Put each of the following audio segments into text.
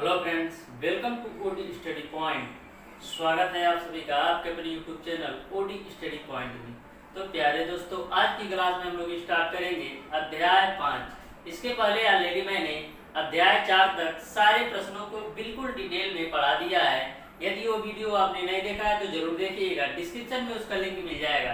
Hello friends, welcome to OD study point. स्वागत है आप सभी का आपके अपने YouTube channel OD study point में। तो प्यारे दोस्तों, आज की क्लास में हम लोग स्टार्ट करेंगे अध्याय 5। इसके पहले ऑलरेडी मैंने अध्याय 4 तक सारे प्रश्नों को बिल्कुल डिटेल में पढ़ा दिया है। यदि वो वीडियो आपने नहीं देखा है तो जरूर देखिएगा, डिस्क्रिप्शन में उसका लिंक मिल जाएगा।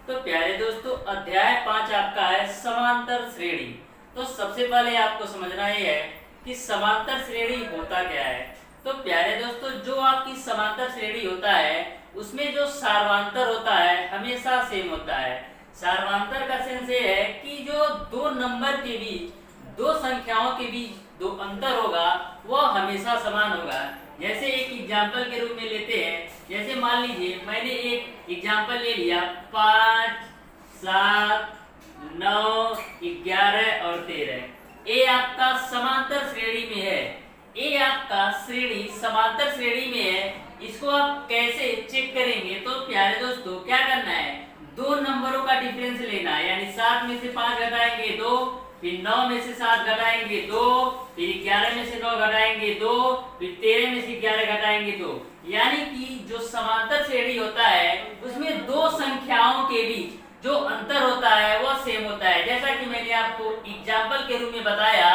तो प्यारे दोस्तों, अध्याय 5 आपका है समांतर श्रेणी। तो सबसे पहले आपको समझना ये है कि समांतर श्रेणी होता क्या है। तो प्यारे दोस्तों, जो आपकी समांतर श्रेणी होता है उसमें जो सार्वांतर होता है हमेशा सेम होता है। सार्वांतर का सेंस ये है कि जो दो नंबर के बीच, दो संख्याओं के बीच दो अंतर होगा वह हमेशा समान होगा। जैसे एक एग्जाम्पल के रूप में लेते हैं, जैसे मान लीजिए मैंने एक एग्जाम्पल ले लिया 5, 7, 9, 11 और 13। ए आपका समांतर श्रेणी में है। ए आपका श्रेणी समांतर श्रेणी में है। इसको आप कैसे चेक करेंगे? तो प्यारे दोस्तों, क्या करना है, दो नंबरों का डिफरेंस लेना है। यानी 7 में से 5 घटाएंगे 2, फिर 9 में से 7 घटाएंगे 2, फिर 11 में से 9 घटाएंगे 2, फिर 13 में से 11 घटाएंगे 2। यानी कि जो समांतर श्रेणी होता है उसमें दो संख्याओं के बीच जो अंतर होता है वह सेम होता है। जैसा कि मैंने आपको एग्जाम्पल के रूप में बताया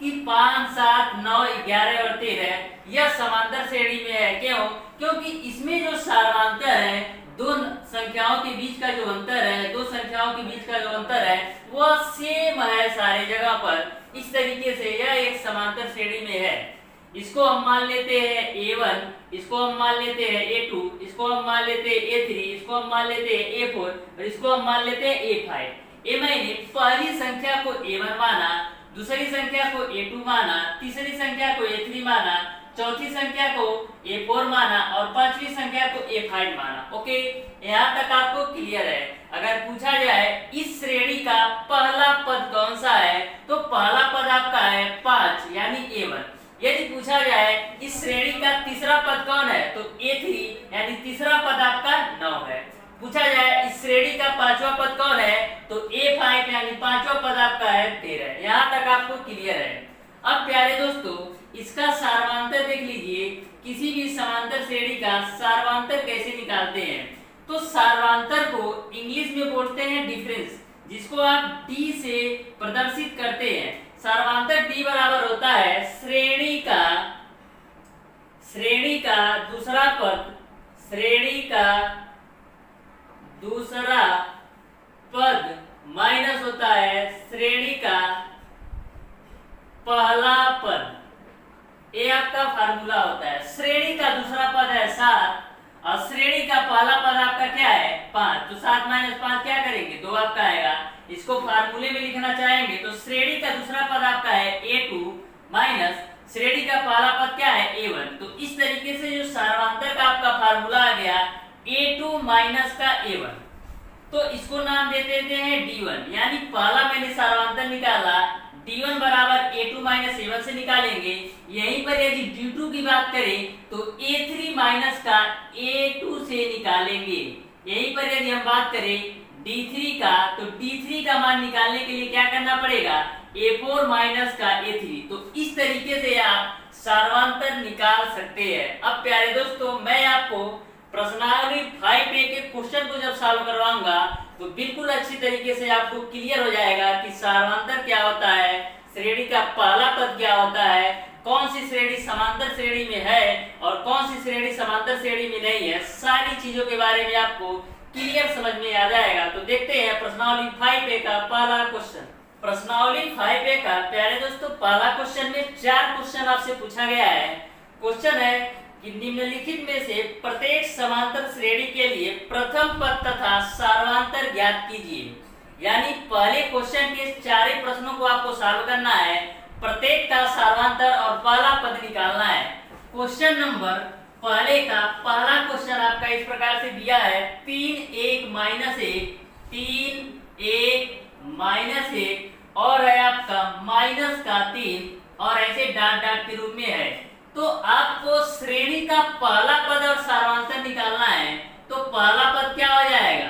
कि 5, 7, 9, 11 और 13 यह समांतर श्रेणी में है। क्यों? क्योंकि इसमें जो सार्वांतर है, दो संख्याओं के बीच का जो अंतर है, दो संख्याओं के बीच का जो अंतर है वह सेम है सारी जगह पर। इस तरीके से यह एक समांतर श्रेणी में है। इसको हम मान लेते हैं A1, इसको हम मान लेते हैं A2, इसको हम मान लेते हैं A3, इसको हम मान लेते हैं A4 और इसको हम मान लेते हैं A5। ये मैंने पहली संख्या को A1 माना, दूसरी संख्या को A2 माना, तीसरी संख्या को A3 माना, चौथी संख्या को A4 माना और पांचवी संख्या को A5 माना। ओके, यहाँ तक आपको क्लियर है। अगर पूछा जाए इस श्रेणी का पहला पद कौन सा है, तो पहला पद आपका है 5 यानी A1। यदि पूछा जाए इस श्रेणी का तीसरा पद कौन है, तो A3 यानी तीसरा पद आपका 9 है। पूछा जाए इस श्रेणी का पांचवा पद कौन है, तो A5 यानी पांचवा पद आपका है 13। यहाँ तक आपको क्लियर है। अब प्यारे दोस्तों, इसका सार्वांतर देख लीजिए। किसी भी समांतर श्रेणी का सार्वांतर कैसे निकालते हैं? तो सार्वांतर को इंग्लिश में बोलते हैं डिफरेंस, जिसको आप D से प्रदर्शित करते हैं। सार्वांतर D बराबर होता है श्रेणी का दूसरा पद, श्रेणी का दूसरा पद माइनस होता है श्रेणी का पहला पद। ये आपका फार्मूला होता है। श्रेणी का दूसरा पद है 7 और श्रेणी का पहला पद आपका क्या है 5। तो 7 माइनस 5 क्या करेंगे, 2 आपका आएगा। इसको फार्मूले में लिखना चाहेंगे तो श्रेणी का दूसरा पद आपका है A2 माइनस श्रेणी का पहला पद क्या है A1। तो इस तरीके से जो सार्वांतर का आपका फार्मूला आ गया A2 माइनस का A1, तो इसको नाम दे देते हैं D1। यानी पहला मैंने सार्वांतर निकाला, D1 बराबर A2 माइनस A1 से निकालेंगे। यहीं पर यदि D2 की बात करें तो A3 माइनस का A2 से निकालेंगे। यहीं पर यदि हम बात करें D3 का, तो D3 का मान निकालने के लिए क्या करना पड़ेगा, A4 माइनस का A3। तो इस तरीके से आप सार्वांतर निकाल सकते हैं। अब प्यारे दोस्तों, मैं आपको प्रश्नावली 5A के क्वेश्चन को जब सॉल्व करवाऊंगा तो बिल्कुल अच्छी तरीके से आपको क्लियर हो जाएगा कि सार्वांतर क्या होता है, श्रेणी का पहला पद क्या होता है, कौन सी श्रेणी समांतर श्रेणी में है और कौन सी श्रेणी समांतर श्रेणी में नहीं है। सारी चीजों के बारे में आपको क्लियर समझ में आ जाएगा। तो देखते हैं प्रश्नावली 5A का पहला क्वेश्चन। प्रश्नावली 5A का प्यारे दोस्तों पहला क्वेश्चन में 4 क्वेश्चन आपसे पूछा गया है। क्वेश्चन है कि निम्नलिखित में से प्रत्येक समांतर श्रेणी के लिए प्रथम पद तथा सार्वांतर ज्ञात कीजिए। यानी पहले क्वेश्चन के चारों प्रश्नों को आपको सॉल्व करना है, प्रत्येक का सार्वांतर और पहला पद निकालना है। क्वेश्चन नंबर पहले का पहला क्वेश्चन आपका इस प्रकार से दिया है 3 1 माइनस 1, 3 1 माइनस 1 और है आपका माइनस का 3 और ऐसे डाट डाट के रूप में है। तो आपको श्रेणी का पहला पद और सार्वांतर निकालना है। तो पहला पद क्या हो जाएगा,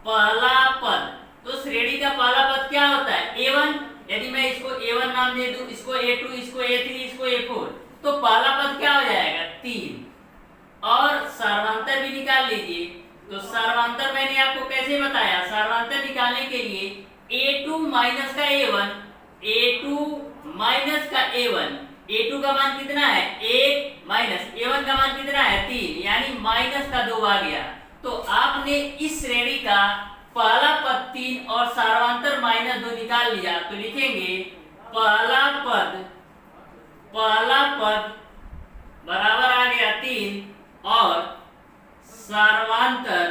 पहला पद, तो श्रेणी का पहला पद क्या होता है A1। यदि मैं इसको A1 नाम दे दूं, इसको A2, इसको A3, इसको A4, तो पहला पद क्या हो जाएगा 3 और सर्वांतर भी निकाल लीजिए। तो सर्वांतर मैंने आपको कैसे बताया, सर्वांतर निकालने के लिए a2 माइनस का a1, a2 माइनस का a1, a2 का मान कितना है 1 माइनस a1 का मान कितना है 3, यानी माइनस का 2 आ गया। तो आपने इस श्रेणी का पहला पद 3 और सर्वांतर -2 निकाल लिया। तो लिखेंगे पहला पद बराबर आ गया 3 और सर्वांतर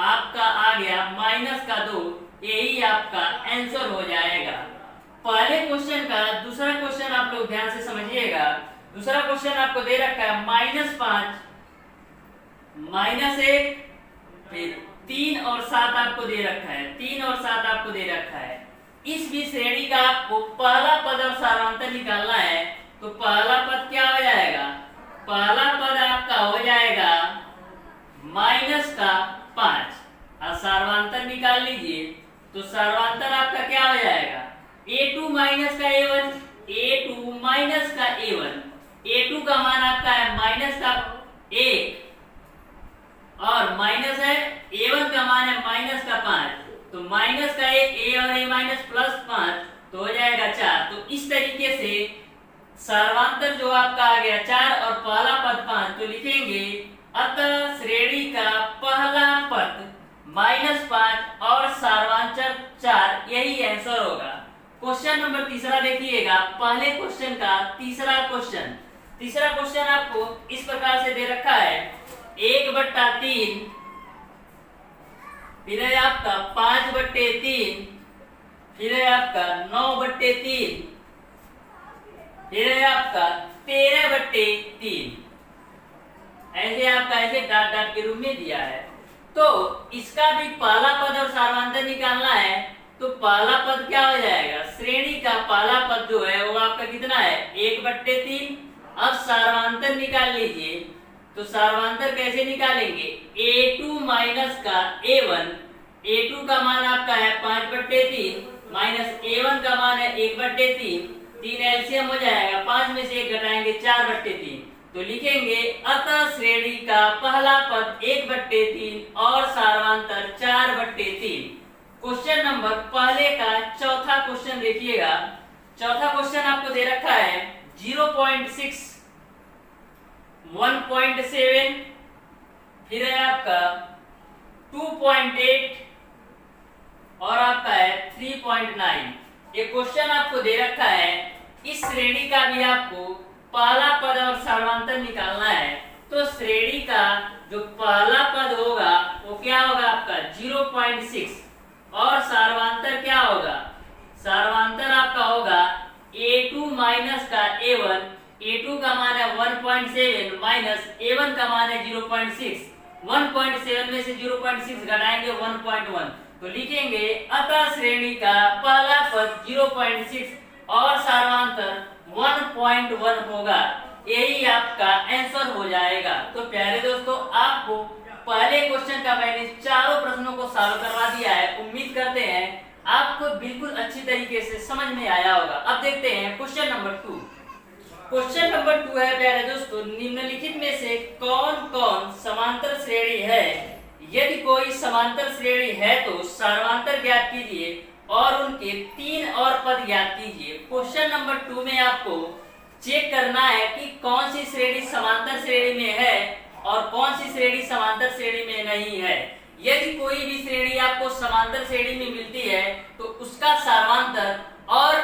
आपका आ गया -2। यही आपका आंसर हो जाएगा। पहले क्वेश्चन का दूसरा क्वेश्चन आप लोग ध्यान से समझिएगा। दूसरा क्वेश्चन आपको दे रखा है -5 -1, फिर 3 और 7 आपको दे रखा है, 3 और 7 आपको दे रखा है। इस भी श्रेणी का आपको पहला पद और सर्वांतर निकालना है। तो पहला पद क्या हो जाएगा, पहला पद आपका हो जाएगा -5 और सर्वांतर निकाल लीजिए। तो सर्वांतर आपका क्या हो जाएगा a2 माइनस का a1, a2 माइनस का a1, a2 का मान आपका है -1 और माइनस है a1 का मान है -5। तो -1 a और a माइनस +5 तो हो जाएगा 4। तो इस तरीके से सर्वांतर जो आपका आ गया 4 और पहला पद 5। तो लिखेंगे अतः श्रेणी का पहला पद -5 और सर्वांतर 4, यही आंसर होगा। क्वेश्चन नंबर तीसरा देखिएगा, पहले क्वेश्चन का तीसरा क्वेश्चन आपको इस प्रकार से दे रखा है 1/3, फिर है आपका 5/3, फिर है आपका 9/3, फिर है आपका 13/3। ऐसे आपका ऐसे डाट के रूप में दिया है। तो इसका भी पहला पद और सर्वांतर निकालना है। तो पहला पद क्या हो जाएगा, श्रेणी का पहला पद जो है वो आपका कितना है 1/3। अब सर्वांतर निकाल लीजिए। तो सर्वांतर कैसे निकालेंगे, a2 माइनस का a1, a2 का मान आपका है 5/3 माइनस a1 का मान है 1/3, 3 एलसीएम हो जाएगा, 5 में से 1 घटाएंगे 4/3। तो लिखेंगे अतः श्रेणी का पहला पद 1/3 और सर्वांतर 4/3। क्वेश्चन नंबर पहले का चौथा क्वेश्चन देखिएगा। चौथा क्वेश्चन आपको दे रखा है 0.6, 1.7, फिर है आपका 2.8 और आपका है 3.9। ये क्वेश्चन आपको दे रखा है। इस श्रेणी का भी आपको पहला पद और सर्वांतर निकालना है। तो श्रेणी का जो पहला पद होगा वो क्या होगा आपका 0.6 और सर्वांतर क्या होगा, सर्वांतर आपका होगा a2 माइनस का a1, a2 का मान है 1.7 माइनस a1 का मान है 0.6, 1.7 में से 0.6 घटाएंगे 1.1। तो लिखेंगे अतः श्रेणी का पहला पद 0.6 और सर्वांतर 1.1 होगा। यही आपका आंसर हो जाएगा। तो प्यारे दोस्तों, आपको पहले क्वेश्चन का मैंने चारों प्रश्नों को सॉल्व करवा दिया है। उम्मीद करते हैं आपको बिल्कुल अच्छी तरीके से समझ में आया होगा। अब देखते हैं क्वेश्चन नंबर 2। क्वेश्चन नंबर 2 है प्यारे दोस्तों, निम्नलिखित में से कौन कौन समांतर श्रेणी है। यदि कोई समांतर श्रेणी है तो सर्वांतर ज्ञात कीजिए और उनके 3 और पद ज्ञात कीजिए। क्वेश्चन नंबर 2 में आपको चेक करना है कि कौन सी श्रेणी समांतर श्रेणी में है और कौन सी श्रेणी समांतर श्रेणी में नहीं है। यदि कोई भी श्रेणी आपको समांतर श्रेणी में मिलती है तो उसका सर्वांतर और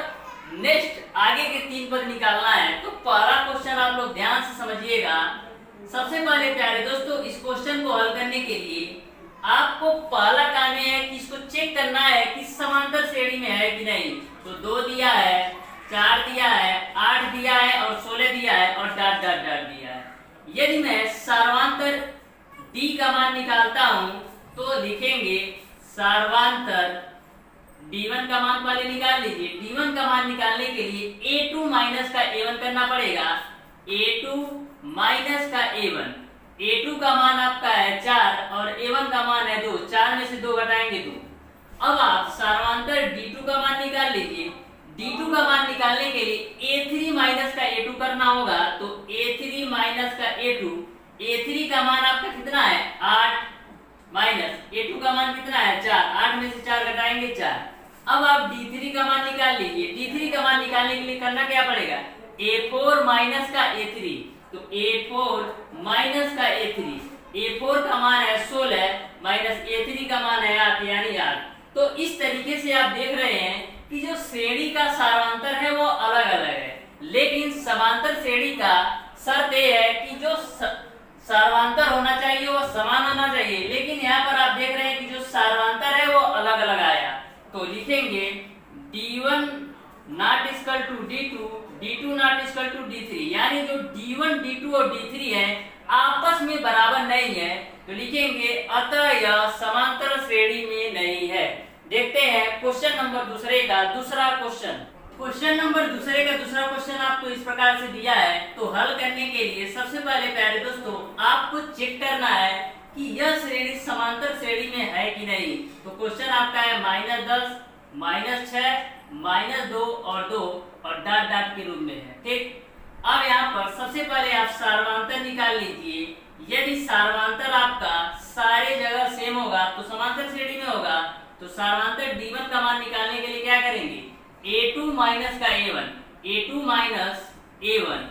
नेक्स्ट आगे के 3 पद निकालना है। तो पहला क्वेश्चन आप लोग ध्यान से समझिएगा। सबसे पहले प्यारे दोस्तों, इस क्वेश्चन को हल करने के लिए आपको पहला काम है कि इसको चेक करना है कि समांतर श्रेणी में है कि नहीं। तो 2 दिया है, 4 दिया है, 8 दिया है और 16 दिया है और डॉट डॉट डॉट दिया है। यदि मैं सर्वांतर d का मान निकालता हूं तो लिखेंगे सर्वांतर d1 का मान पहले निकाल लीजिए। d1 का मान निकालने के लिए a2 माइनस का a1 करना पड़ेगा। a2 माइनस का a1, a2 का मान आपका है 4 और a1 का मान है 2, 4 में से 2 घटाएंगे 2। अब आप सर्वांतर d2 का मान निकाल लीजिए। D2 का मान निकालने के लिए A3 माइनस का A2 करना होगा। तो A3 माइनस का A2, A3 का मान आपका कितना है 8 माइनस A2 का मान कितना है 4, 8 में से 4 घटाएंगे 4। अब आप D3 का मान निकाल लीजिए। D3 का मान निकालने के लिए करना क्या पड़ेगा, A4 माइनस का A3, तो A4 माइनस का A3, A4 का मान है 16 माइनस A3 का मान है 8 यानी 8। तो इस तरीके से आप देख रहे हैं कि जो श्रेणी का सारांतर है वो अलग अलग है, लेकिन समांतर श्रेणी का शर्त यह है कि जो सारांतर होना चाहिए वो समान होना चाहिए। लेकिन यहाँ पर आप देख रहे हैं कि जो सारांतर है वो अलग अलग आया। तो लिखेंगे D1 not equal to D2, D2 not equal to D3, यानी जो D1, D2 और D3 है आपस में बराबर नहीं है। तो लिखेंगे अतः यह समांतर श्रेणी में नहीं है। देखते हैं क्वेश्चन नंबर दूसरे का दूसरा क्वेश्चन। क्वेश्चन नंबर दूसरे का दूसरा क्वेश्चन आपको इस प्रकार से दिया है। तो हल करने के लिए सबसे पहले प्यारे दोस्तों आपको चेक करना है कि यह श्रेणी समांतर श्रेणी में है कि नहीं। तो क्वेश्चन आपका है -10, -6, -2 और 2 और डॉट डॉट के रूप में है। ठीक, अब यहाँ पर सबसे पहले आप सार्वंतर निकाल लीजिए। यदि सार्वंतर आपका सारे जगह सेम होगा तो समांतर श्रेणी में होगा। तो सार्वंतर D1 का मान निकालने के लिए क्या करेंगे, A2 माइनस का A1, A2 minus A1,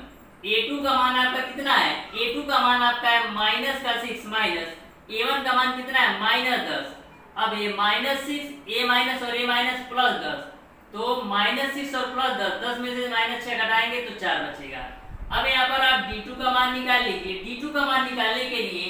A2 का मान आपका कितना है, A2 का मान आपका है माइनस का 6 माइनस A1 का मान कितना है -10। अब ये -6 A माइनस और A माइनस प्लस 10, तो -6 और प्लस 10, 10 में से -6 घटाएंगे तो 4 बचेगा। अब यहाँ पर आप D2 का मान निकाल लीजिए। D2 का मान निकालने के लिए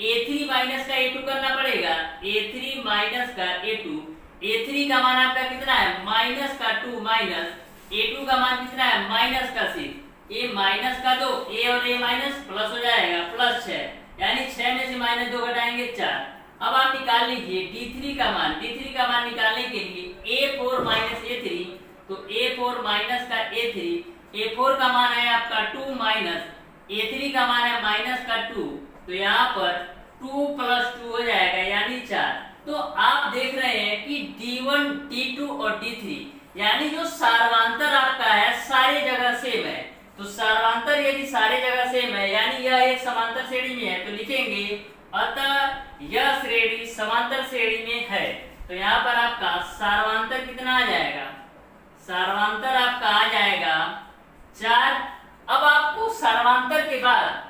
A3 माइनस का A2 करना पड़ेगा। A3 माइनस का A2, A3 का मान आपका कितना है माइनस का 2 माइनस A2 का मान कितना है माइनस का 6, A माइनस का 2, A और A माइनस प्लस हो जाएगा प्लस 6, यानी 6 में से -2 घटाएंगे 4। अब आप निकाल लीजिए D3 का मान। D3 का मान निकालने के लिए A4 माइनस A3, तो A4 माइनस का A3, A4 का मान है आपका 2 माइनस A3 का मान है माइनस का 2, तो यहाँ पर 2 + 2 हो जाएगा यानी 4। तो आप देख रहे हैं कि D1, D2 और D3 यानी जो सार्वंतर आपका है सारी जगह सेम है। तो सार्वंतर यदि सारे जगह सेम है यानी यह एक समांतर श्रेणी में है। तो लिखेंगे अतः यह श्रेणी समांतर श्रेणी में है। तो यहाँ पर आपका सार्वंतर कितना आ जाएगा, सार्वंतर आपका आ जाएगा 4। अब आपको सार्वंतर के बाद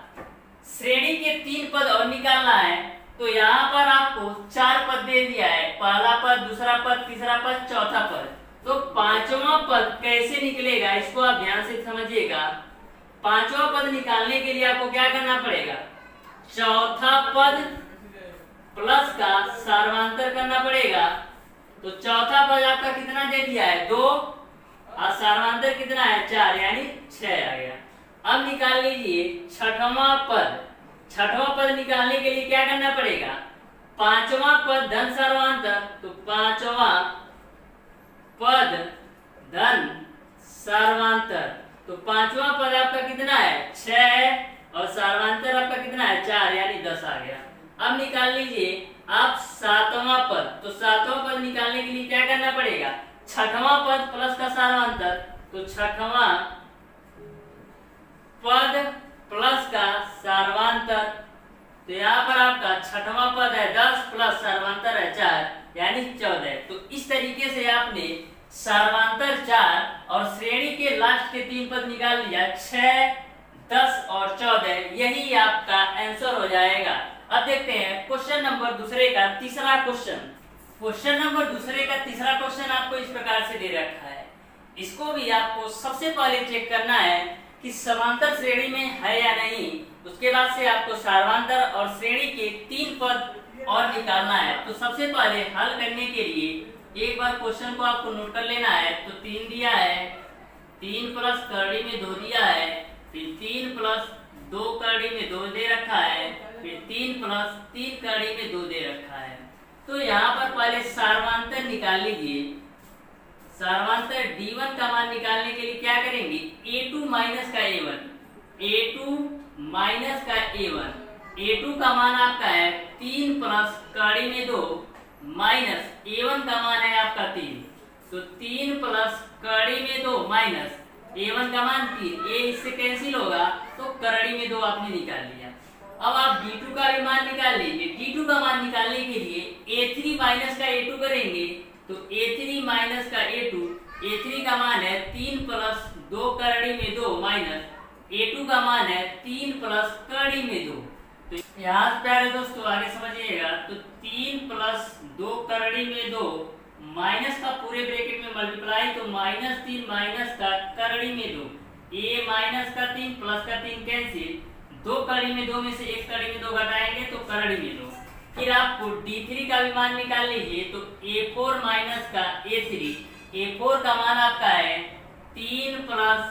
श्रेणी के 3 पद और निकालना है। तो यहाँ पर आपको 4 पद दे दिया है, पहला पद, दूसरा पद, तीसरा पद, चौथा पद। तो 5वां पद कैसे निकलेगा इसको आप ध्यान से समझिएगा। 5वां पद निकालने के लिए आपको क्या करना पड़ेगा, चौथा पद प्लस का सार्वंतर करना पड़ेगा। तो चौथा पद आपका कितना दे दिया है 2 और सार्वंतर कितना है 4 यानी 6 आ गया। अब निकाल लीजिए छठवां पद। छठवां पद निकालने के लिए क्या करना पड़ेगा, 5वां पद धन सार्वंतर, तो 5वां पद धन सार्वंतर। तो 5वां पद आपका कितना है 6 और सार्वंतर आपका कितना है 4 यानी 10 आ गया। अब निकाल लीजिए आप 7वां पद। तो 7वां पद निकालने के लिए क्या करना पड़ेगा, छठवां पद प्लस का सार्वंतर, तो छठवां पद प्लस का सार्वंतर। तो यहाँ पर आपका छठवां पद है 10 प्लस सार्वंतर है 4 यानी 14। तो इस तरीके से आपने सार्वंतर 4 और श्रेणी के लास्ट के 3 पद निकाल लिया 6, 10 और 14। यही आपका आंसर हो जाएगा। अब देखते हैं क्वेश्चन नंबर दूसरे का तीसरा क्वेश्चन। क्वेश्चन नंबर दूसरे का तीसरा क्वेश्चन आपको इस प्रकार से दे रखा है। इसको भी आपको सबसे पहले चेक करना है कि समांतर श्रेणी में है या नहीं। उसके बाद से आपको सार्वंतर और श्रेणी के 3 पद और निकालना है। तो सबसे पहले हल करने के लिए एक बार क्वेश्चन को आपको नोट कर लेना है। तो 3 दिया है, 3 प्लस करड़ी में 2 दिया है, फिर 3 प्लस 2 करड़ी में 2 दे रखा है, फिर 3 प्लस 3 करड़ी में 2 दे रखा है। तो यहाँ पर पहले सार्वंतर निकाल लीजिए। सार्वंतर D1 का मान निकालने के लिए क्या करेंगे, A2 माइनस का A1, A2 माइनस का A1, A2 का मान आपका है 3 प्लस कड़ी में 2 माइनस A1 का मान है आपका 3, तो 3 प्लस कड़ी में 2 माइनस a1 का मान 3, a इससे कैंसिल होगा तो कड़ी में 2 आपने निकाल लिया। अब आप d2 का भी मान निकाल लीजिए। d2 का मान निकालने के लिए a3 माइनस का a2 करेंगे तो a3 माइनस का a2, a3 का मान है 3 प्लस 2 कड़ी में 2 माइनस a2 का मान है 3 प्लस कड़ी में 2। तो यहाँ प्यारे दोस्तों आगे समझिएगा, तो 3 प्लस 2 कड़ी में 2 माइनस का पूरे ब्रैकेट में मल्टीप्लाई, तो -3 माइनस का कड़ी में 2, a माइनस का 3 प्लस का 3 कैंसिल, 2 कड़ी में 2 में से 1 कड़ी में 2 घटाएंगे तो कड़ी में 2। फिर आपको d3 का भी मान निकाल लीजिए, तो a4 माइनस का a3, a4 का मान आपका है 3 प्लस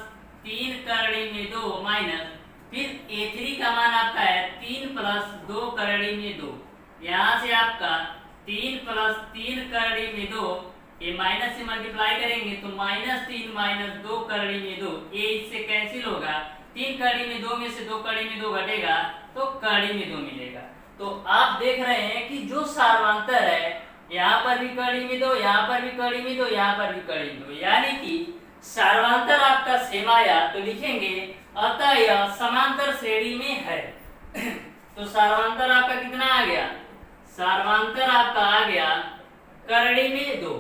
3 कड़ी में 2 माइनस, फिर a3 का मान आपका है 3 प्लस 2 कड़ी में 2। यहाँ से आपका 3 प्लस 3 कड़ी में 2, ये माइनस से मल्टीप्लाई करेंगे तो -3 माइनस 2 कड़ी में 2, ये इससे कैंसिल होगा, 3 कड़ी में 2 में से 2 कड़ी में 2 घटेगा तो कड़ी में 2 मिलेगा। तो आप देख रहे हैं कि जो सार्वंतर है, यहाँ पर भी कड़ी में 2, यहाँ पर भी कड़ी में 2, यहाँ पर भी कड़ी में 2, यानी कि सार्वंतर आपका सेम आया तो लिखेंगे अतः यह समांतर श्रेणी में है। तो सार्वंतर आपका कितना आ गया, सार्वंतर आपका आ गया कड़ी में 2।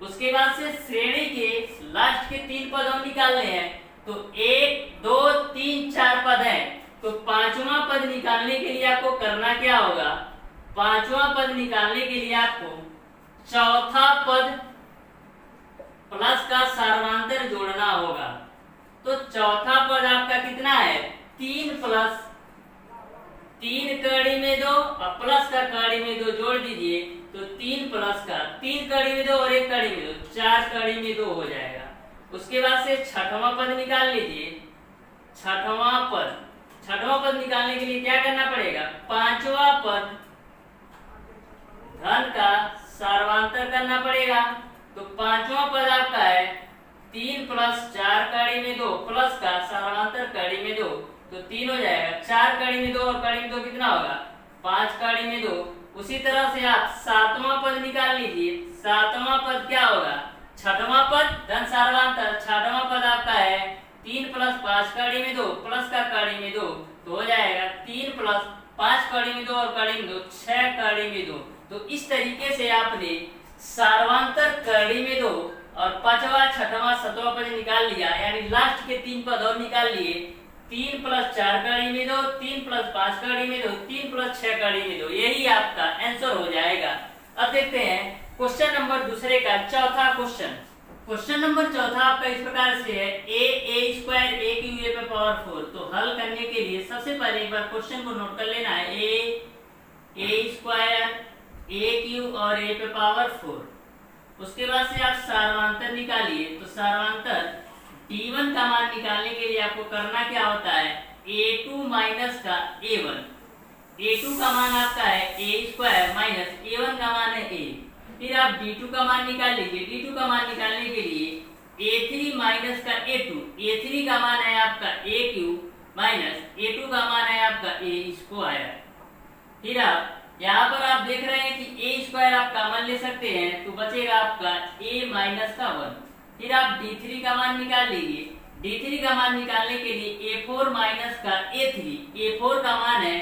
उसके बाद से श्रेणी के लास्ट के 3 पद हम निकालने हैं, तो 1 2 3 4 पद है, तो पांचवा पद निकालने के लिए आपको करना क्या होगा, पांचवा पद निकालने के लिए आपको चौथा पद प्लस का सार्वंतर जोड़ना होगा। तो चौथा पद आपका कितना है, 3 प्लस 3 कड़ी में 2 और प्लस का कड़ी में 2 जोड़ दीजिए, तो 3 प्लस का 3 कड़ी में 2 और 1 कड़ी में 2, 4 कड़ी में 2 हो जाएगा। उसके बाद से छठवां पद निकाल लीजिए। छठवां पद निकालने के लिए क्या करना पड़ेगा, पांचवा पद धन का सार्वंतर करना पड़ेगा। तो पांचवा पद आपका है 3 प्लस 4 कड़ी में 2 प्लस का सार्वंतर कड़ी में 2, तो 3 हो जाएगा। 4 कड़ी में 2 और कड़ी में 2 कितना होगा, 5 कड़ी में 2। उसी तरह से आप सातवां पद निकाल लीजिए। सातवां पद क्या होगा, छठवां पद धन सार्वंतर, छठवां पद आपका है 3 प्लस 5 कड़ी में 2 प्लस का कड़ी में 2, तो हो जाएगा 3 प्लस 5 कड़ी में 2 और कड़ी में 2, 6 कड़ी में 2। तो इस तरीके से आपने सार्वंतर कड़ी में 2 और पांचवा छठवां सातवां पद निकाल लिया, यानी लास्ट के 3 पद और निकाल लिए। 3 प्लस 4 कड़ी में 2, 3 प्लस 5 कड़ी में 2, 3 प्लस 6 कड़ी में 2, यही आपका आंसर हो जाएगा। अब देखते हैं क्वेश्चन नंबर दूसरे का चौथा क्वेश्चन। क्वेश्चन नंबर चौथा आपका इस प्रकार से है, a square a cube a पे पावर 4। तो हल करने के लिए सबसे पहले एक बार क्वेश्चन को नोट कर लेना है, a स्क्वायर a क्यूब और a पे पावर 4। उसके बाद से आप सार्वंतर निकालिए। तो सार्वंतर d1 का मान निकालने के लिए आपको करना क्या होता है, a2 माइनस का a1। a2 का मान आपका है a स्क्वायर माइनस a1 का मान है a। फिर आप d2 का मान निकाल लीजिए। d2 का मान निकालने के लिए a3 माइनस का a2, a3 का मान है आपका a क्यूब माइनस a2 का मान है आपका a स्क्वायर। फिर आप यहाँ पर आप देख रहे हैं कि a स्क्वायर आप कॉमन ले सकते हैं, तो बचेगा आपका a माइनस का 1। फिर आप d3 का मान निकाल लीजिए। d3 का मान निकालने के लिए a4 माइनस का a3, a4 का मान है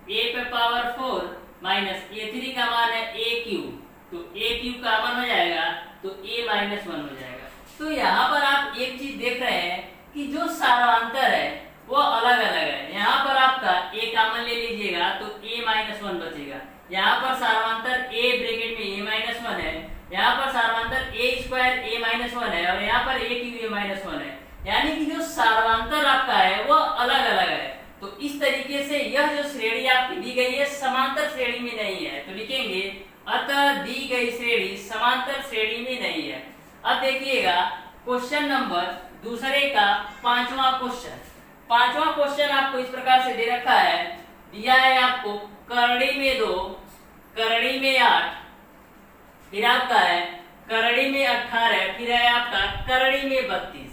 a पे पावर 4 माइनस a3 का मान है a क्यूब, तो a क्यूब कॉमन हो जाएगा तो a माइनस 1 हो जाएगा। तो यहाँ पर आप एक चीज देख रहे हैं कि जो सार्वंतर है वो अलग अलग है। यहाँ पर आपका a कॉमन ले लीजिएगा तो a माइनस 1 बचेगा। यहाँ पर सार्वंतर a ब्रैकेट में a माइनस 1 है, यहाँ पर सार्वंतर a स्क्वायर a माइनस 1 है और यहाँ पर a क्यूब a माइनस 1 है, यानी कि जो सार्वंतर आपका है वो अलग अलग है। तो इस तरीके से यह जो श्रेणी आपकी दी गई है समांतर श्रेणी में नहीं है, तो लिखेंगे अतः दी गई श्रेणी समांतर श्रेणी में नहीं है। अब देखिएगा क्वेश्चन नंबर दूसरे का पांचवा क्वेश्चन। पांचवा क्वेश्चन आपको इस प्रकार से दे रखा है, दिया है आपको करड़ी में 2, करड़ी में 8, फिर आपका है करड़ी में 18, फिर है आपका करड़ी में 32।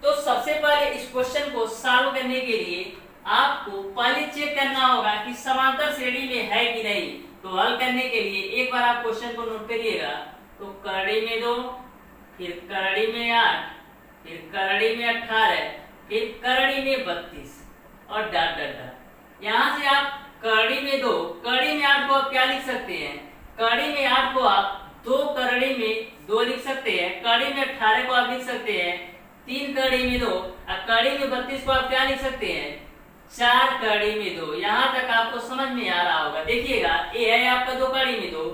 तो सबसे पहले इस क्वेश्चन को सॉल्व करने के लिए आपको पहले चेक करना होगा कि समांतर श्रेणी में है कि नहीं। तो हल करने के लिए एक बार आप क्वेश्चन को नोट करिएगा। तो करड़ी में 2, फिर करड़ी में 8, फिर करड़ी में 18, फिर करड़ी में 32 और डॉट डॉट डॉट। यहाँ से आप करड़ी में 2, करड़ी में 8 को आप क्या लिख सकते हैं, करड़ी में 8 को आप 2 करड़ी में 2 लिख सकते हैं, करड़ी में 18 को आप लिख सकते हैं 3 करड़ी में 2 और करड़ी में 32 को आप क्या लिख सकते हैं 4 करड़ी में 2। यहाँ तक आपको समझ में आ रहा होगा। देखिएगा ये है आपका 2 करड़ी में 2,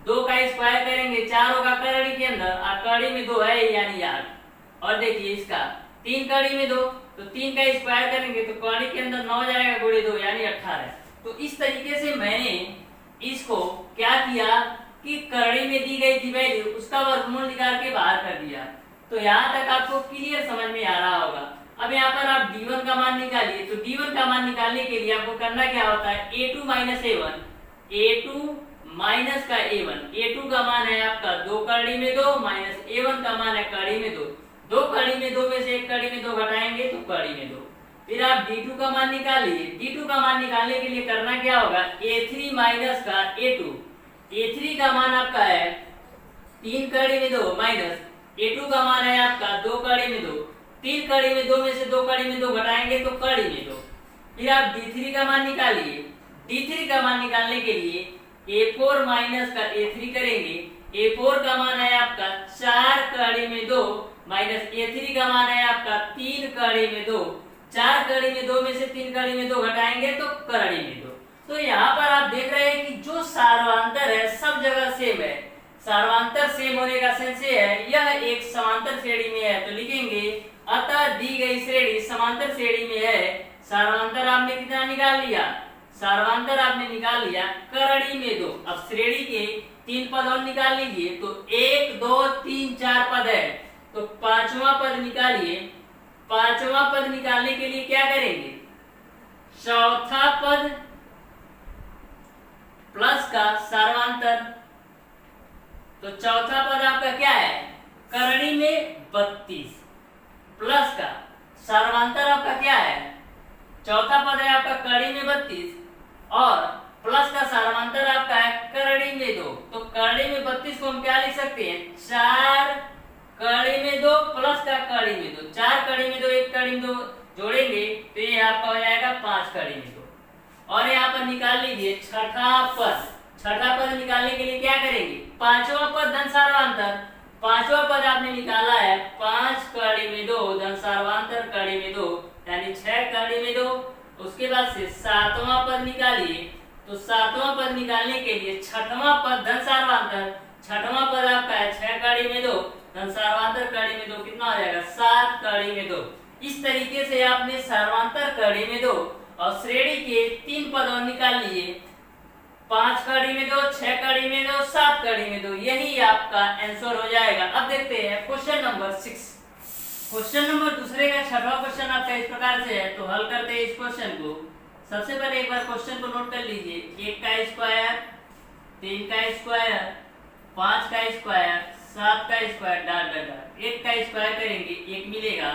2 का स्क्वायर करेंगे 4 होगा करड़ी के अंदर और करड़ी में 2 है यानी 8। और देखिए इसका 3 करड़ी में 2, तो 3 का स्क्वायर करेंगे तो करड़ी के अंदर 9 जाएगा गुणे 2 यानी 18। तो इस तरीके से मैंने इसको क्या किया कि करड़ी में दी गई थी वैल्यू उसका वर्गमूल निकाल के बाहर कर दिया। तो यहाँ तक आपको क्लियर समझ में आ रहा होगा। अब यहाँ पर आप d1 का मान निकालिए। तो d1 का मान निकालने के लिए आपको करना क्या होता है, a2 minus a1, a2 minus का a1, a2 का मान है आपका 2 करड़ी में 2 माइनस a1 का मान है करड़ी में 2, 2 करड़ी में 2 में से 1 करड़ी में 2 घटाएंगे तो करड़ी में 2। फिर आप d2 का मान निकालिए। d2 का मान निकालने के लिए करना क्या होगा, a3 माइनस का a2, a3 का मान आपका है 3 करड़ी में 2 माइनस a2 का मान है आपका 2 करड़ी में 2, 3 करड़ी में 2 में से 2 करड़ी में 2 घटाएंगे तो करड़ी में 2। फिर आप d3 का मान निकालिए। d3 का मान निकालने के लिए a4 माइनस का a3 करेंगे। a4 का मान है आपका 4 करड़ी में 2 माइनस a3 का मान है आपका 3 करड़ी में 2, 4 करड़ी में 2 में से 3 करड़ी में 2 घटाएंगे तो करड़ी में 2। तो यहाँ पर आप देख रहे हैं कि जो सार्वंतर है सब जगह सेम है। सार्वंतर सेम होने का सेंस ये है यह एक समांतर श्रेणी में है, तो लिखेंगे अतः दी गई श्रेणी समांतर श्रेणी में है। सार्वंतर आपने कितना निकाल लिया, सार्वंतर आपने निकाल लिया करड़ी में 2। अब श्रेणी के 3 पद और निकाल लीजिए। तो 1 2 3 4 पद है, तो 5वां पद निकालिए। 5वां पद निकालने के लिए क्या करेंगे, चौथा पद प्लस का सार्वंतर। तो चौथा पद आपका क्या है, करड़ी में 32 प्लस का सार्वंतर आपका क्या है, चौथा पद है आपका करड़ी में 32 और प्लस का सार्वंतर आपका है करड़ी में 2। तो करड़ी में 32 को हम क्या लिख सकते हैं, 4 करड़ी में 2 प्लस का करड़ी में 2, 4 करड़ी में 2 1 करड़ी में 2 जोड़ेंगे तो ये आपका हो जाएगा 5 करड़ी में 2। और यहाँ पर निकाल लीजिए छठा पद। छठा पद निकालने के लिए क्या करेंगे, 5वां पद धन सार्वंतर। 5वां पद आपने निकाला है 5 करड़ी में 2 धन सार्वंतर करड़ी में 2 यानी 6 करड़ी में 2। उसके बाद से 7वां पद निकालिए। तो 7वां पद निकालने के लिए छठवां पद धन सार्वंतर, छठवां पद आपका है 6 करड़ी में 2 धन सार्वंतर करड़ी में 2 कितना हो जाएगा 7 करड़ी में 2। इस तरीके से आपने सार्वंतर करड़ी में 2 और श्रेणी के 3 पद और निकाल लिए। 5 करड़ी में 2, 6 करड़ी में 2, 7 करड़ी में 2, यही आपका आंसर हो जाएगा। अब देखते हैं क्वेश्चन नंबर 6। क्वेश्चन नंबर दूसरे का छठवां क्वेश्चन आपका इस प्रकार से है। तो हल करते हैं इस क्वेश्चन को। सबसे पहले एक बार क्वेश्चन को नोट कर लीजिए। 1 का स्क्वायर, 3 का स्क्वायर, 5 का स्क्वायर, 7 का स्क्वायर डॉट डॉट डॉट। 1 का स्क्वायर करेंगे 1 मिलेगा,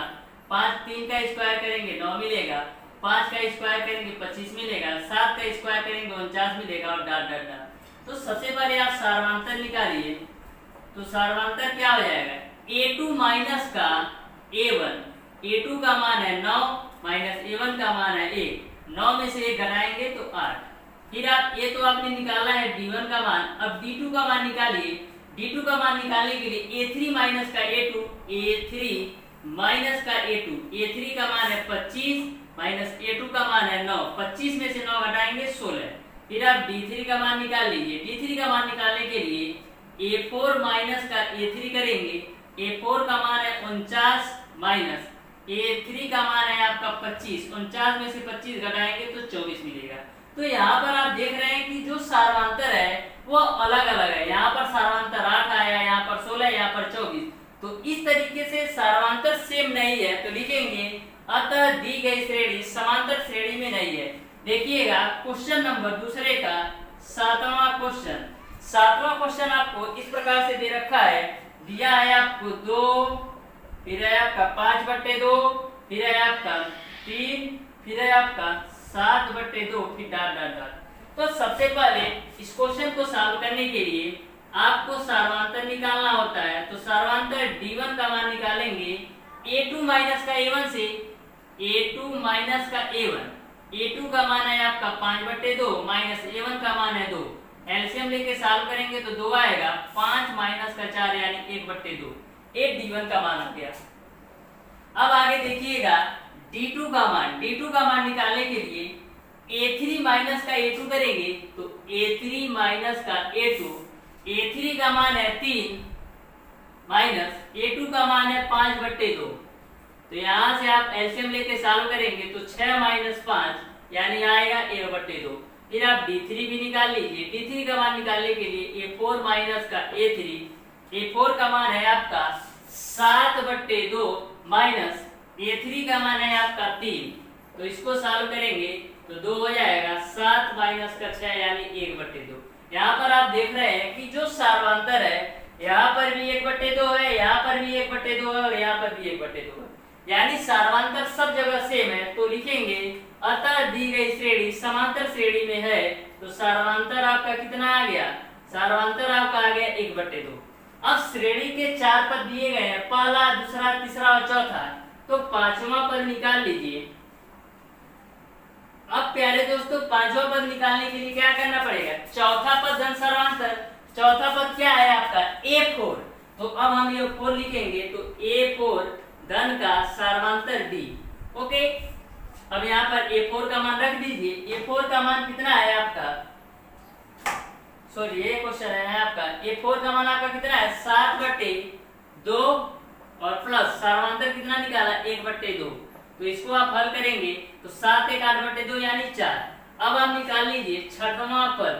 3 का स्क्वायर करेंगे 9 मिलेगा, 5 का स्क्वायर करेंगे 25 मिलेगा, 7 का स्क्वायर करेंगे 49 मिलेगा और डॉट डॉट डॉट। तो सबसे पहले आप सार्वंतर निकालिए। तो सार्वंतर क्या हो जाएगा, a2 माइनस का a1, a2 का मान है 9 माइनस a1 का मान है 1, 9 में से 1 घटाएंगे तो 8। फिर आप ये तो आपने निकाला है d1 का मान, अब d2 का मान निकालिए। d2 का मान निकालने के लिए a3 माइनस का a2, a3 माइनस का a2, a3 का मान है 25 माइनस a2 का मान है 9, 25 में से 9 घटाएंगे 16। फिर आप d3 का मान निकाल लीजिए। d3 का मान निकालने के लिए a4 माइनस का a3 करेंगे। a4 का मान है 49 माइनस a3 का मान है आपका 25, 49 में से 25 घटाएंगे तो 24 मिलेगा। तो यहाँ पर आप देख रहे हैं कि जो सार्वंतर है वो अलग अलग है। यहाँ पर सार्वंतर 8 आया, यहाँ पर 16, यहाँ पर 24। तो इस तरीके से सार्वंतर सेम नहीं है, तो लिखेंगे अतः दी गई श्रेणी समांतर श्रेणी में नहीं है। देखिएगा क्वेश्चन नंबर दूसरे का 7वां क्वेश्चन। 7वां क्वेश्चन आपको इस प्रकार से दे रखा है। दिया है आपको 2, फिर है आपका 5/2, फिर है आपका 3, फिर है आपका 7/2, फिर डॉट डॉट डॉट। तो सबसे पहले इस क्वेश्चन को सॉल्व करने के लिए आपको सर्वांतर निकालना होता है तो सर्वांतर d1 का मान निकालेंगे a2 माइनस का a1 से। a2 माइनस का a1, a2 का मान है आपका 5/2 माइनस a1 का मान है 2। एलसीएम लेके सॉल्व करेंगे तो 2 आएगा, 5 माइनस का 4 यानी 1/2। ये d1 का मान आ गया। अब आगे देखिएगा d2 का मान। d2 का मान निकालने के लिए a3 माइनस का a2 करेंगे तो a3 माइनस का a2, a3 का मान है 3 माइनस a2 का मान है 5/2। तो यहाँ से आप एलसीएम लेके सॉल्व करेंगे तो 6 माइनस 5 यानी आएगा 1/2। फिर आप d3 भी निकाल लीजिए। d3 का मान निकालने के लिए a4 माइनस का a3, a4 का मान है आपका 7/2 माइनस a3 का मान है आपका 3। तो इसको सॉल्व करेंगे तो 2 हो जाएगा, 7 माइनस का 6 यानी 1/2। यहाँ पर आप देख रहे हैं कि जो सर्वांतर है यहाँ पर भी 1/2 है, यहाँ पर भी 1/2 है और यहाँ पर भी 1/2 है, यानी सर्वांतर सब जगह सेम है। तो लिखेंगे अतः दी गई श्रेणी समांतर श्रेणी में है। तो सर्वांतर आपका कितना आ गया? सर्वांतर आपका आ गया 1/2। अब श्रेणी के 4 पद दिए गए हैं, पहला, दूसरा, तीसरा और चौथा। तो पांचवा पद निकाल लीजिए। अब प्यारे दोस्तों पांचवा पद निकालने के लिए क्या करना पड़ेगा? चौथा पद धन सर्वांतर। चौथा पद क्या है आपका? a4। तो अब हम ये 4 लिखेंगे तो a4 धन का सर्वांतर d। ओके, अब यहाँ पर a4 का मान रख दीजिए। a4 का मान कितना है आपका? सॉरी, ये क्वेश्चन है आपका। a4 का मान आपका कितना है? 7/2 और प्लस सर्वांतर कितना निकाला? 1/2। तो इसको आप हल करेंगे तो 7 1 8/2 यानी 4। अब आप निकाल लीजिए छठवां पद।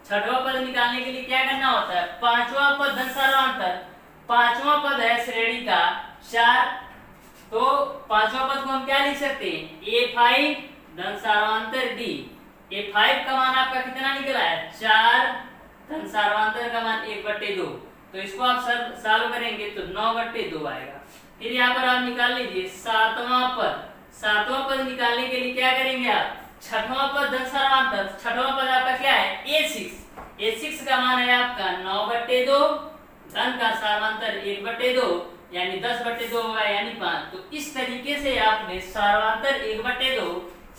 छठवां पद निकालने के लिए क्या करना होता है? पांचवा पद धन सर्वांतर। पांचवा पद है श्रेणी का 4। तो पांचवा पद को हम क्या लिख सकते हैं? a5 धन सर्वांतर d। a5 का मान आपका कितना निकला है? 4 धन सर्वांतर का मान 1/2। तो इसको आप सॉल्व करेंगे तो 9/2 आएगा। फिर यहाँ पर आप निकाल लीजिए सातवां पद। सातवां पद निकालने के लिए क्या करेंगे आप? छठवां पद धन सर्वांतर। छठवां पद आपका क्या है? a6। a6 का मान है आपका 9/2 धन का सर्वांतर 1/2 यानी 10/2 होगा यानी 5। तो इस तरीके से आपने सर्वांतर 1/2,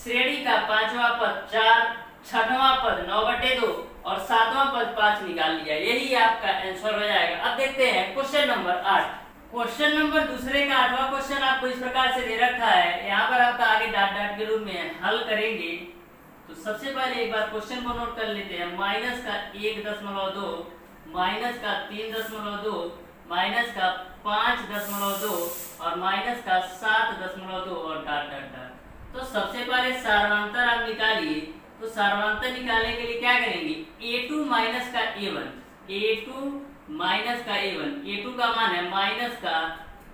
श्रेणी का पांचवा पद 4, छठवां पद 9/2 और सातवां पद 5 निकाल लिया। यही आपका आंसर हो जाएगा। अब देखते हैं क्वेश्चन नंबर 8। क्वेश्चन नंबर दूसरे का 8वां क्वेश्चन आपको इस प्रकार से दे रखा है। यहाँ पर आपका आगे डाट के रूप में हल करेंगे। तो सबसे पहले एक बार क्वेश्चन को नोट कर लेते हैं। माइनस का 1.2, माइनस का 3.2, माइनस का 5.2 और माइनस का 7.2 और डाट। तो सबसे पहले सर्वांतर आप निकालिए। तो सर्वांतर निकालने के लिए क्या करेंगे? a2 माइनस का a1, a2 माइनस का a1, a2 का मान है माइनस का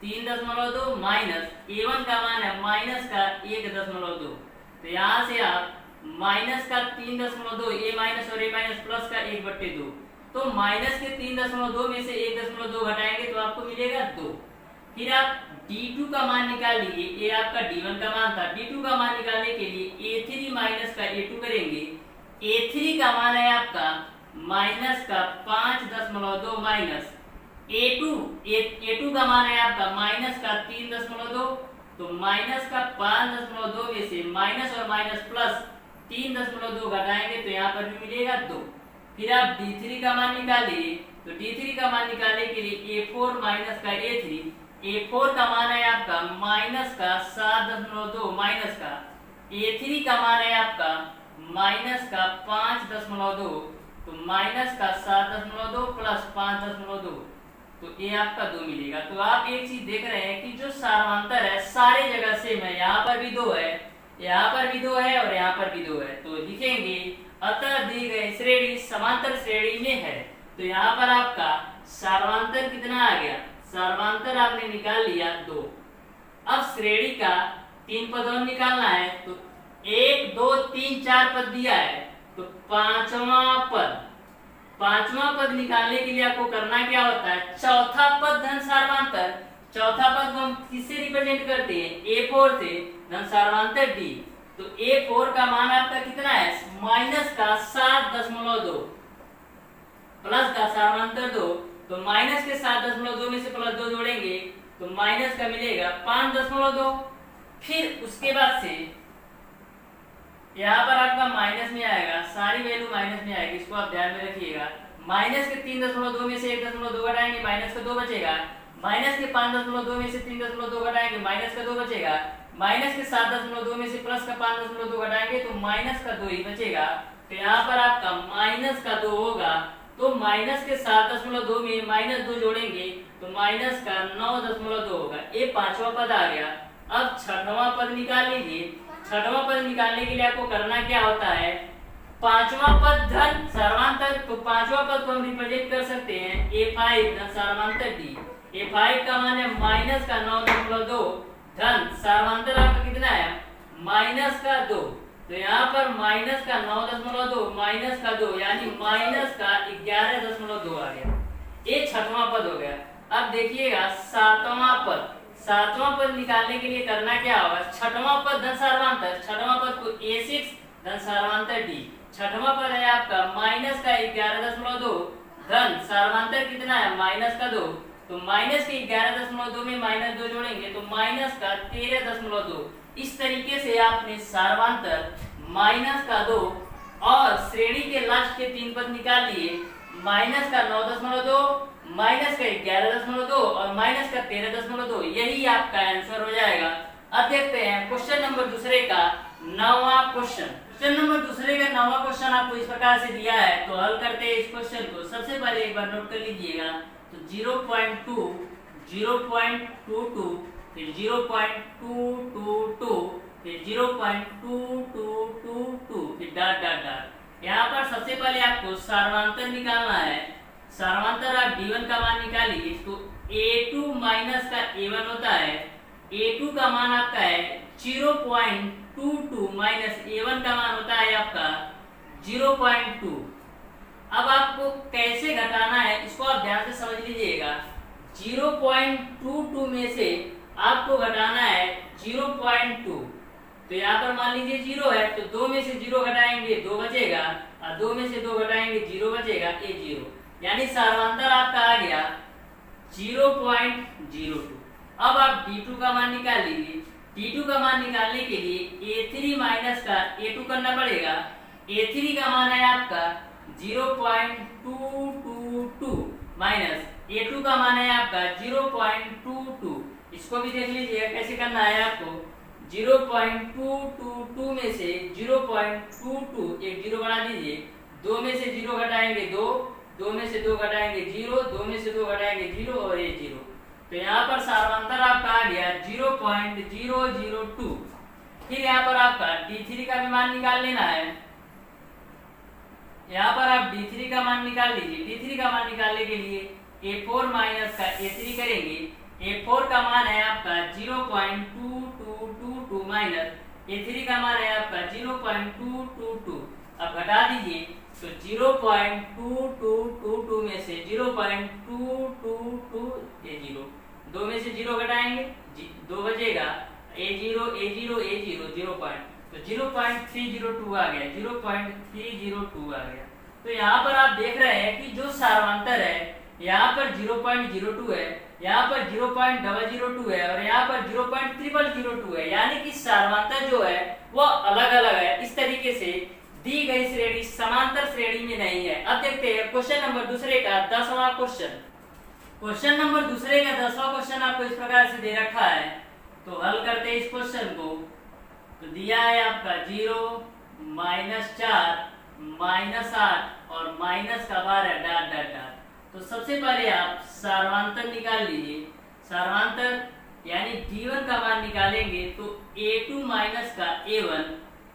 3.2 माइनस a1 का मान है माइनस का 1.2। तो यहाँ से आप माइनस का 3.2, a माइनस और a माइनस प्लस का 1/2। तो माइनस के 3.2 में से 1.2 घटाएंगे तो आपको मिलेगा 2। फिर आप d2 का मान निकाल लीजिए। ये आपका d1 का मान था। d2 का मान निकालने के लिए a3 माइनस का a2 करेंगे। a3 का मान है आपका माइनस का 5.2 माइनस a2 का मान है आपका माइनस का 3.2। तो माइनस का 5.2 में से माइनस और माइनस प्लस 3.2 घटाएंगे तो यहाँ पर भी मिलेगा 2। फिर आप d3 का मान निकाल लीजिए। तो d3 का मान निकालने के लिए a4 माइनस का a3, a4 का मान है आपका माइनस का 7.2 माइनस का a3 का मान है आपका माइनस का 5.2। तो माइनस का 7.2 प्लस 5.2 तो ये आपका 2 मिलेगा। तो आप एक चीज देख रहे हैं कि जो सर्वांतर है सारे जगह सेम है। यहाँ पर भी 2 है, यहाँ पर भी 2 है और यहाँ पर भी 2 है। तो लिखेंगे अतः दी गई श्रेणी समांतर श्रेणी में है। तो यहाँ पर आपका सर्वांतर कितना आ गया? सर्वांतर आपने निकाल लिया 2। अब श्रेणी का 3 पद और निकालना है। तो 1 2 3 4 पद दिया है। तो पांचवा पद निकालने के लिए आपको करना क्या होता है? चौथा पद धन सर्वांतर। चौथा पद को हम किससे रिप्रेजेंट करते हैं? a4 से धन सर्वांतर d। तो a4 का मान आपका कितना है? माइनस का 7.2। प्लस का सार्वंतर 2, तो माइनस के साथ 0.2 में से प्लस 2 जोड़ेंगे तो माइनस का मिलेगा 5.2। फिर उसके बाद से यहाँ पर आपका माइनस में आएगा, सारी वैल्यू माइनस में आएगी, इसको आप ध्यान में रखिएगा। माइनस के 3.2 में से 1.2 घटाएंगे, माइनस का 2 बचेगा। माइनस के 5.2 में से 3.2 घटाएंगे, माइनस का 2 बचेगा। माइनस के 7.2 में से प्लस का 5.2 घटाएंगे तो माइनस का 2 ही बचेगा। तो यहाँ पर आपका माइनस का 2 होगा। तो माइनस के 7.2 में माइनस 2 जोड़ेंगे तो माइनस का 9.2 होगा। ये पांचवा पद आ गया। अब छठवां पद निकाल लीजिए। छठवां पद निकालने के लिए आपको करना क्या होता है, पांचवा पद धन सर्वांतर, तो पांचवा पद को हम रिप्रेजेंट कर सकते हैं a5 धन सर्वांतर d। a5 का मान है माइनस का 9.2 धन सर्वांतर आपका कितना है माइनस का 2। तो यहाँ पर माइनस का 9.2 माइनस का 2 यानी माइनस का 11.2 आ गया। ये छठवां पद हो गया। अब देखिएगा सातवां पद। सातवां पद निकालने के लिए करना क्या होगा, छठवां पद धन सर्वांतर, छठवां पद को a6 धन सर्वांतर d। छठवां पद है आपका माइनस का 11.2 धन सर्वांतर कितना है माइनस का 2। तो माइनस के 11.2 में माइनस 2 जोड़ेंगे तो माइनस का 13.2। इस तरीके से आपने सर्वांतर माइनस का 2 और श्रेणी के लास्ट के 3 पद निकाल लिए। माइनस का 9.2, माइनस का 11.2 और माइनस का 13.2। यही आपका आंसर हो जाएगा। अब देखते हैं क्वेश्चन नंबर दूसरे का 9वां क्वेश्चन। क्वेश्चन नंबर दूसरे का 9वां क्वेश्चन आपको इस प्रकार से दिया है। तो हल करते हैं इस क्वेश्चन को। सबसे पहले एक बार नोट कर लीजिएगा। तो 0.2, 0.22, फिर 0.222, फिर 0.2222, फिर डॉट डॉट डॉट। यहाँ पर सबसे पहले आपको सर्वांतर निकालना है। सर्वांतर आप d1 का मान निकालिए तो a2 माइनस का a1 होता है। a2 का मान आपका है 0.22 माइनस a1 का मान होता है आपका 0.2। अब आपको कैसे घटाना है इसको आप ध्यान से समझ लीजिएगा। 0.22 में से आपको घटाना है 0.2। तो यहाँ पर मान लीजिए 0 है तो 2 में से 0 घटाएंगे 2 बचेगा, और 2 में से 2 घटाएंगे 0 बचेगा, ये 0। यानी सर्वांतर आपका आ गया 0.02। अब आप d2 का मान निकाल लीजिए। d2 का मान निकालने के लिए a3 माइनस का a2 करना पड़ेगा। a3 का मान है आपका 0.222 माइनस a2 का मान है आपका 0.22। इसको भी देख लीजिए कैसे करना है आपको। 0.222 में से 0.22 एक 0 बढ़ा दीजिए। 2 में से 0 घटाएंगे 2, 2 में से 2 घटाएंगे 0, 2 में से 2 घटाएंगे 0 और ये 0। तो यहाँ पर सर्वांतर आपका आ गया 0.002। फिर यहाँ पर आपका d3 का भी मान निकाल लेना है। यहाँ पर आप d3 का मान निकाल लीजिए। d3 का मान निकालने के लिए a4 माइनस का a3 करेंगे। a4 का मान है आपका 0.2222 माइनस a3 का मान है आपका 0.222। अब घटा दीजिए तो 0.2222 में से 0.222 ये 0, 2 में से 0 घटाएंगे 2 बचेगा, a0 a0 a0 0 पॉइंट, तो 0.302 आ गया, 0.302 आ गया। तो यहाँ पर आप देख रहे हैं कि जो सर्वांतर है यहाँ पर 0.02 है, यहाँ पर 0.002 है और यहाँ पर 0.302 है। यानी कि सर्वांतर जो है वो अलग अलग है। इस तरीके से दी गई श्रेणी समांतर श्रेणी में नहीं है। अब देखते हैं क्वेश्चन नंबर दूसरे का 10वां क्वेश्चन। क्वेश्चन नंबर दूसरे का 10वां क्वेश्चन आपको इस प्रकार से दे रखा है। तो हल करते हैं इस क्वेश्चन को। तो दिया है आपका 0, -4, -8 और माइनस का 12 डॉट डॉट डॉट। तो सबसे पहले आप सर्वांतर निकाल लीजिए। सर्वांतर यानी d1 का मान निकालेंगे तो a2 माइनस का a1,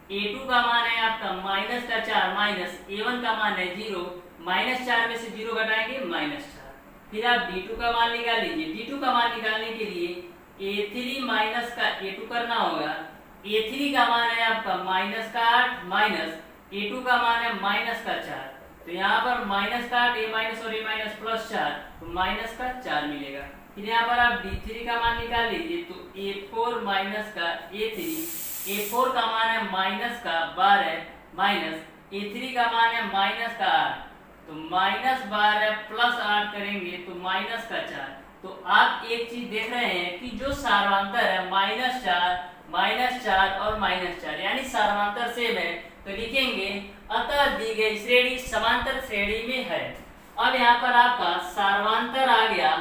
a2 का मान है आपका -4 माइनस a1 का मान है 0, -4 में से 0 घटाएंगे -4। फिर आप d2 का मान निकाल लीजिए। d2 का मान निकालने के लिए a3 माइनस का a2 करना होगा। a3 का मान है आपका -8 माइनस a2 का मान है -4। तो यहाँ पर -8 a माइनस और a माइनस +4 तो -4 मिलेगा। फिर यहाँ पर आप d3 का मान निकाल लीजिए तो a4 माइनस का a3, a4 का मान है -12 माइनस a3 का मान है -8। तो -12 प्लस 8 करेंगे तो -4। तो आप एक चीज देख रहे हैं कि जो सार्वंतर है -4 और -4 यानी सार्वंतर सेम है, तो लिखेंगे अतः दी गई श्रेणी समांतर श्रेणी में है। अब यहाँ पर आपका सार्वंतर आ गया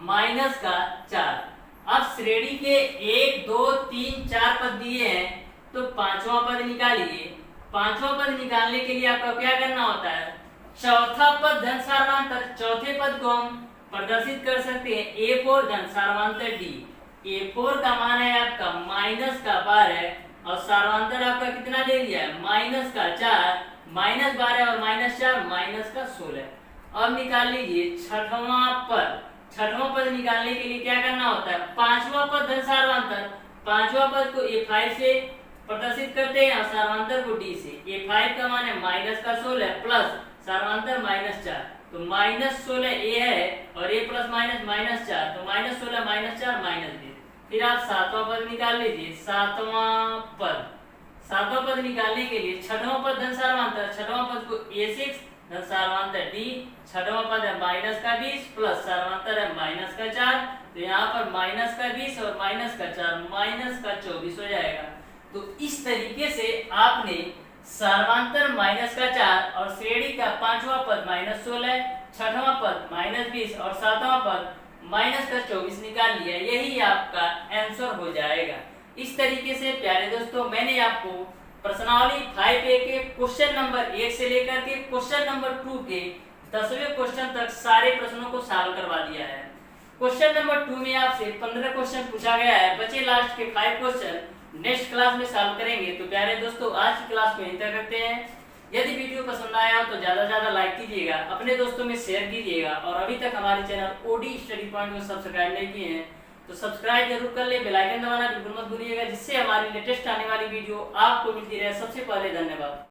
-4। अब श्रेणी के 1 2 3 4 पद दिए हैं, तो पांचवा पद निकालिए। पांचवा पद निकालने के लिए आपको क्या करना होता है, चौथा पद धन सार्वंतर, चौथे पद को हम प्रदर्शित कर सकते हैं A4 धन सार्वंतर D। A4 का मान है आपका -12 और सार्वंतर आपका कितना दे दिया है, -4, -12 और -4 -16। अब निकाल लीजिए छठवां पद। छठवां पद निकालने के लिए क्या करना होता है, पांचवा पद धन सार्वंतर, पांचवा पद को A5 से प्रदर्शित करते हैं और सार्वंतर को D से। A5 का मान है -16 प्लस सार्वंतर -4, तो -16 A है और A प्लस -4, तो -16 -4 -2। फिर आप सातवां पद निकाल लीजिए। सातवां पद निकालने के लिए छठवां पद धन सार्वंतर, छठवां पद को A6 धन सार्वंतर D, छठवां पद है -20 प्लस सार्वंतर है -4, तो यहाँ पर -20 और -4 -24 हो जाएगा। तो इस तरीके से आपने सार्वंतर -4 और श्रेणी का पांचवा पद -16, छठवां पद -20 और सातवां पद -24 निकाल लिया। यही आपका आंसर हो जाएगा। इस तरीके से प्यारे दोस्तों मैंने आपको प्रश्नावली 5A के क्वेश्चन नंबर 1 से लेकर के क्वेश्चन नंबर 2 के 10वें क्वेश्चन तक सारे प्रश्नों को सॉल्व करवा दिया है। क्वेश्चन नंबर 2 में आपसे 15 क्वेश्चन पूछा गया है, बचे लास्ट के 5 क्वेश्चन नेक्स्ट क्लास में सॉल्व करेंगे। तो प्यारे दोस्तों आज की क्लास को यहीं तक करते हैं। यदि वीडियो पसंद आया हो तो ज्यादा से ज्यादा लाइक कीजिएगा, अपने दोस्तों में शेयर कीजिएगा और अभी तक हमारे चैनल ओडी स्टडी पॉइंट को सब्सक्राइब नहीं किए हैं तो सब्सक्राइब जरूर कर ले, बेल आइकन दबाना बिल्कुल मत भूलिएगा, जिससे हमारी लेटेस्ट आने वाली वीडियो आपको मिलती रहे सबसे पहले। धन्यवाद।